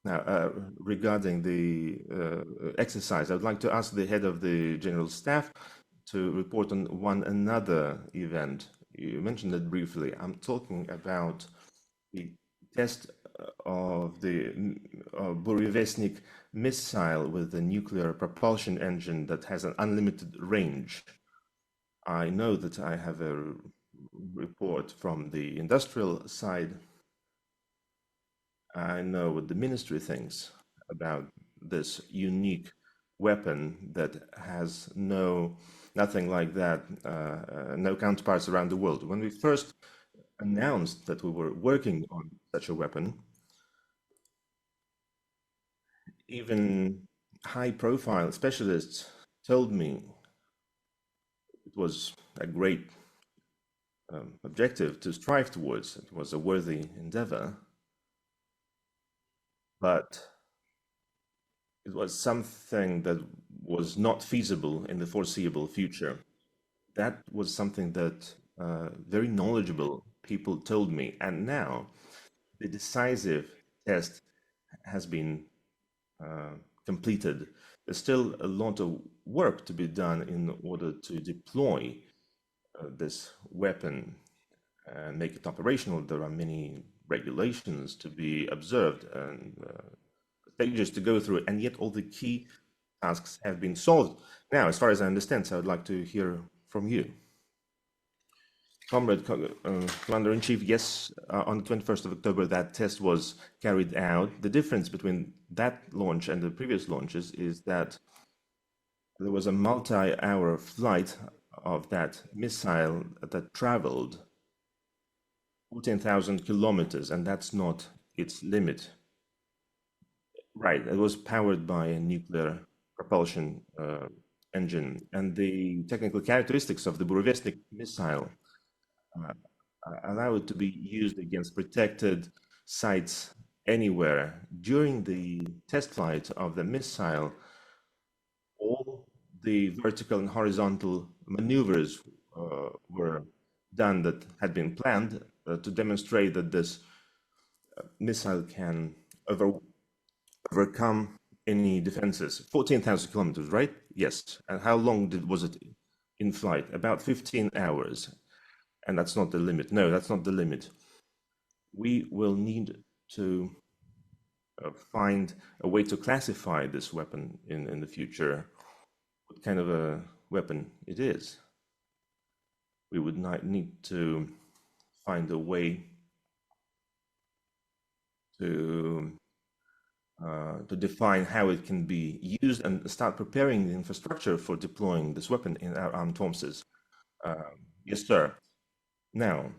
Now, regarding the exercise, I would like to ask the head of the General Staff to report on one another event. You mentioned it briefly. I'm talking about the test of the Burevestnik missile with the nuclear propulsion engine that has an unlimited range. I know that I have a report from the industrial side. I know what the ministry thinks about this unique weapon that has nothing like that, no counterparts around the world. When we first announced that we were working on such a weapon, even high-profile specialists told me it was a great objective to strive towards. It was a worthy endeavor, but it was something that was not feasible in the foreseeable future. That was something that very knowledgeable people told me. And now the decisive test has been completed. There's still a lot of work to be done in order to deploy this weapon and make it operational. There are many regulations to be observed and stages to go through, and yet all the key tasks have been solved. Now, as far as I understand, so I would like to hear from you. Comrade Commander-in-Chief, yes, on the 21st of October, that test was carried out. The difference between that launch and the previous launches is that there was a multi-hour flight of that missile that traveled 14,000 kilometers, and that's not its limit. Right, it was powered by a nuclear propulsion engine, and the technical characteristics of the Burevestnik missile allow it to be used against protected sites anywhere. During the test flight of the missile, all the vertical and horizontal maneuvers were done that had been planned to demonstrate that this missile can overcome any defenses. 14,000 kilometers, right? Yes. And how long was it in flight? About 15 hours. And that's not the limit. No, that's not the limit. We will need to find a way to classify this weapon in the future, what kind of a weapon it is. We would not need to find a way to define how it can be used and start preparing the infrastructure for deploying this weapon in our armed forces. Yes, sir. Now,